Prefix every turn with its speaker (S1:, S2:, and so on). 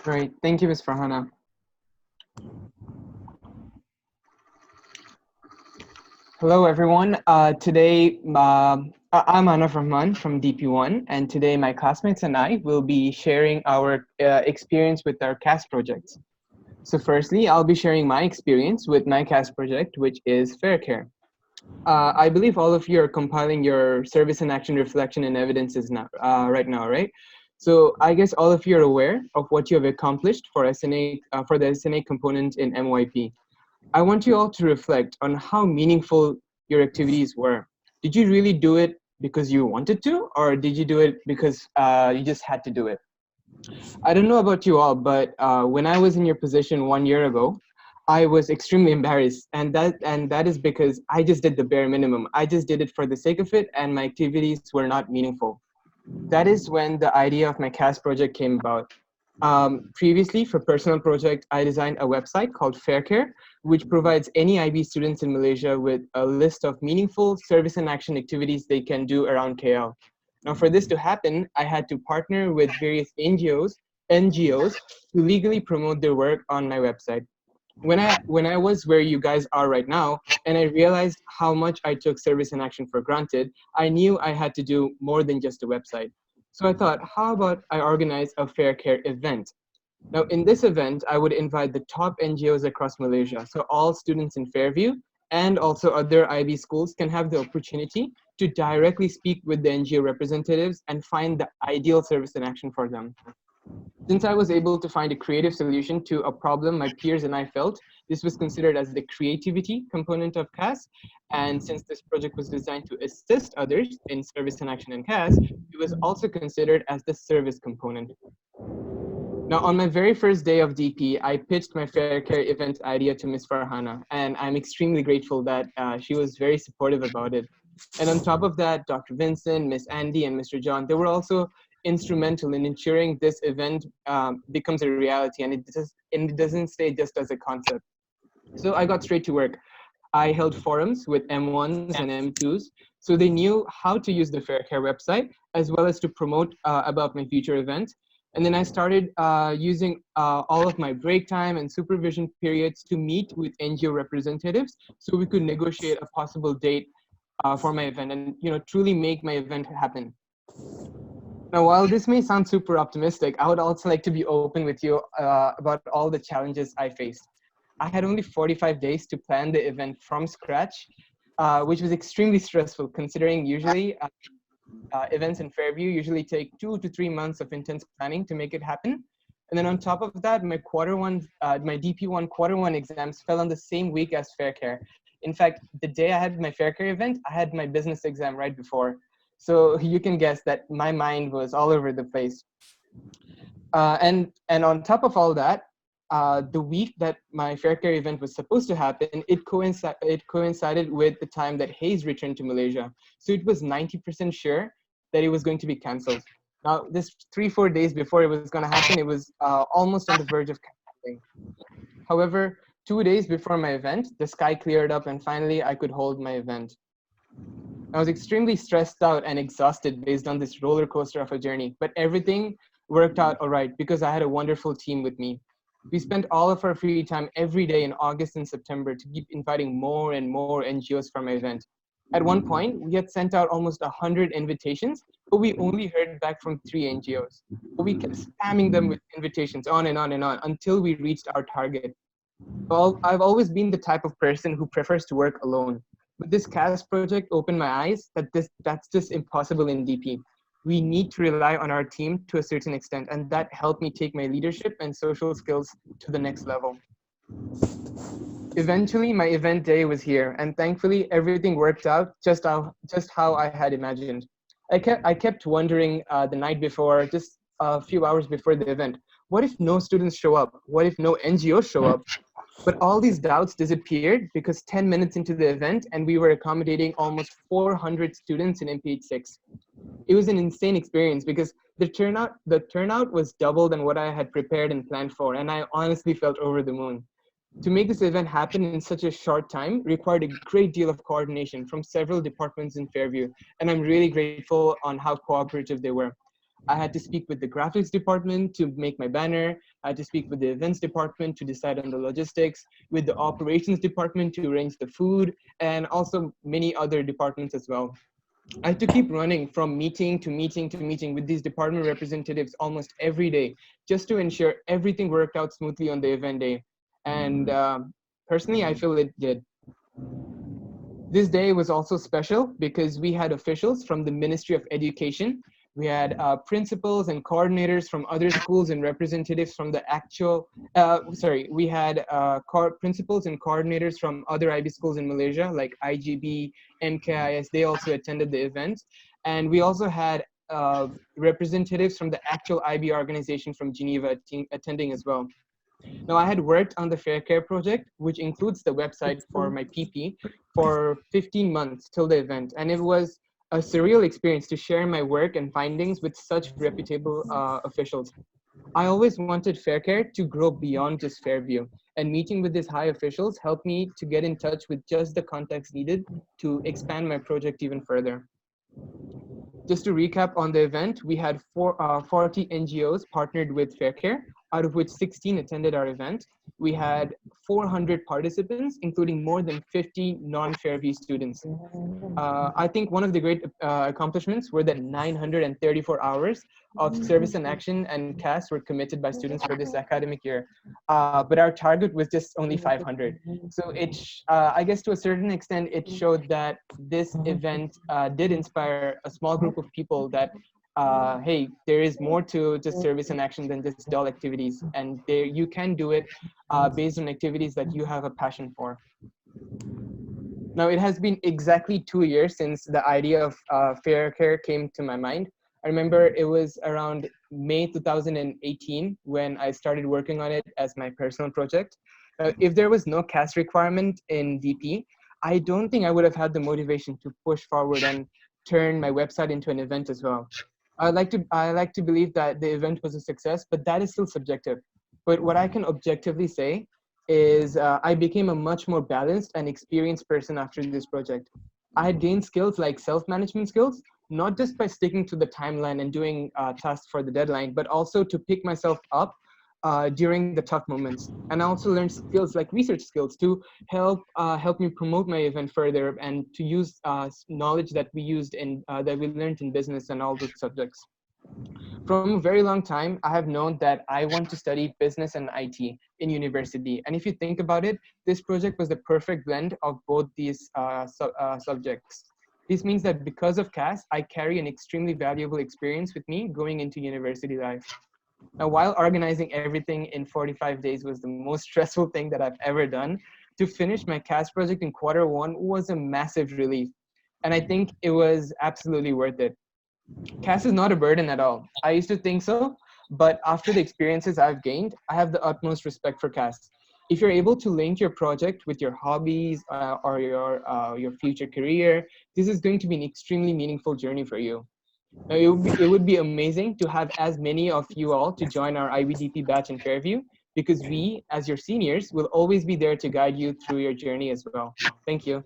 S1: Right. Thank you, Ms. Farhana. Hello, everyone. Today, I'm Anaf Rahman from DP1, and today my classmates and I will be sharing our experience with our CAS projects. So firstly, I'll be sharing my experience with my CAS project, which is Fair Care. I believe all of you are compiling your service and action reflection and evidences now, right now, right? So I guess all of you are aware of what you have accomplished for SNA for the SNA component in MYP. I want you all to reflect on how meaningful your activities were. Did you really do it because you wanted to, or did you do it because you just had to do it? I don't know about you all, but when I was in your position 1 year ago, I was extremely embarrassed, and that is because I just did the bare minimum. I just did it for the sake of it, and my activities were not meaningful. That is when the idea of my CAS project came about. Previously, for personal project, I designed a website called Faircare, which provides any IB students in Malaysia with a list of meaningful service and action activities they can do around KL. Now, for this to happen, I had to partner with various NGOs to legally promote their work on my website. When I was where you guys are right now, and I realized how much I took service and action for granted, I knew I had to do more than just a website. So I thought, how about I organize a Fair Care event? Now, in this event, I would invite the top NGOs across Malaysia. So all students in Fairview and also other IB schools can have the opportunity to directly speak with the NGO representatives and find the ideal service and action for them. Since I was able to find a creative solution to a problem my peers and I felt, this was considered as the creativity component of CAS. And since this project was designed to assist others in service and action in CAS, it was also considered as the service component. Now, on my very first day of DP, I pitched my Fair Care event idea to Ms. Farhana, and I'm extremely grateful that she was very supportive about it. And on top of that, Dr. Vincent, Miss Andy, and Mr. John, they were also instrumental in ensuring this event becomes a reality, and it doesn't stay just as a concept. So I got straight to work. I held forums with M1s and M2s, so they knew how to use the Fair Care website, as well as to promote about my future event. And then I started using all of my break time and supervision periods to meet with NGO representatives so we could negotiate a possible date for my event and truly make my event happen. Now, while this may sound super optimistic, I would also like to be open with you about all the challenges I faced. I had only 45 days to plan the event from scratch, which was extremely stressful considering usually events in Fairview usually take 2 to 3 months of intense planning to make it happen. And then on top of that, my DP1 quarter one exams fell on the same week as Fair Care. In fact, the day I had my Fair Care event, I had my business exam right before. So you can guess that my mind was all over the place. And on top of all that, the week that my Fair Care event was supposed to happen, it coincided with the time that Hayes returned to Malaysia. So it was 90% sure that it was going to be cancelled. Now, this 3-4 days before it was going to happen, it was almost on the verge of canceling. However, 2 days before my event, the sky cleared up and finally I could hold my event. I was extremely stressed out and exhausted based on this roller coaster of a journey, but everything worked out all right because I had a wonderful team with me. We spent all of our free time every day in August and September to keep inviting more and more NGOs for my event. At one point, we had sent out almost 100 invitations, but we only heard back from 3 NGOs. But we kept spamming them with invitations on and on and on until we reached our target. Well, I've always been the type of person who prefers to work alone. But this CAS project opened my eyes that that's just impossible in DP. We need to rely on our team to a certain extent, and that helped me take my leadership and social skills to the next level. Eventually, my event day was here, and thankfully, everything worked out just how I had imagined. I kept wondering the night before, just a few hours before the event, what if no students show up? What if no NGOs show up? But all these doubts disappeared because 10 minutes into the event and we were accommodating almost 400 students in MPH6. It was an insane experience because the turnout was double than what I had prepared and planned for, and I honestly felt over the moon. To make this event happen in such a short time required a great deal of coordination from several departments in Fairview, and I'm really grateful on how cooperative they were. I had to speak with the graphics department to make my banner. I had to speak with the events department to decide on the logistics, with the operations department to arrange the food, and also many other departments as well. I had to keep running from meeting to meeting to meeting with these department representatives almost every day just to ensure everything worked out smoothly on the event day. And personally, I feel it did. This day was also special because we had officials from the Ministry of Education. We had principals and coordinators from other schools and representatives from the we had principals and coordinators from other IB schools in Malaysia, like IGB, MKIS. They also attended the event. And we also had representatives from the actual IB organization from Geneva attending as well. Now, I had worked on the Fair Care project, which includes the website for my PP, for 15 months till the event. And it was a surreal experience to share my work and findings with such reputable officials. I always wanted Fair Care to grow beyond just Fairview, and meeting with these high officials helped me to get in touch with just the context needed to expand my project even further. Just to recap on the event, we had 40 NGOs partnered with Faircare, out of which 16 attended our event. We had 400 participants, including more than 50 non-Fairview students. I think one of the great accomplishments were that 934 hours of service and action and CAS were committed by students for this academic year. But our target was just only 500. So I guess to a certain extent, it showed that this event did inspire a small group of people that hey, there is more to just service and action than just dull activities. And there you can do it based on activities that you have a passion for. Now, it has been exactly 2 years since the idea of Fair Care came to my mind. I remember it was around May 2018 when I started working on it as my personal project. If there was no CAS requirement in DP, I don't think I would have had the motivation to push forward and turn my website into an event as well. I like to believe that the event was a success, but that is still subjective. But what I can objectively say is I became a much more balanced and experienced person after this project. I had gained skills like self-management skills, not just by sticking to the timeline and doing tasks for the deadline, but also to pick myself up during the tough moments. And I also learned skills like research skills to help me promote my event further and to use knowledge that we learned in business and all those subjects. From a very long time, I have known that I want to study business and IT in university. And if you think about it, this project was the perfect blend of both these subjects. This means that because of CAS, I carry an extremely valuable experience with me going into university life. Now, while organizing everything in 45 days was the most stressful thing that I've ever done, to finish my CAS project in Q1 was a massive relief. And I think it was absolutely worth it. CAS is not a burden at all. I used to think so, but after the experiences I've gained, I have the utmost respect for CAS. If you're able to link your project with your hobbies or your future career, this is going to be an extremely meaningful journey for you. Now, it would be amazing to have as many of you all to join our IBDP batch in Fairview, because we, as your seniors, will always be there to guide you through your journey as well. Thank you.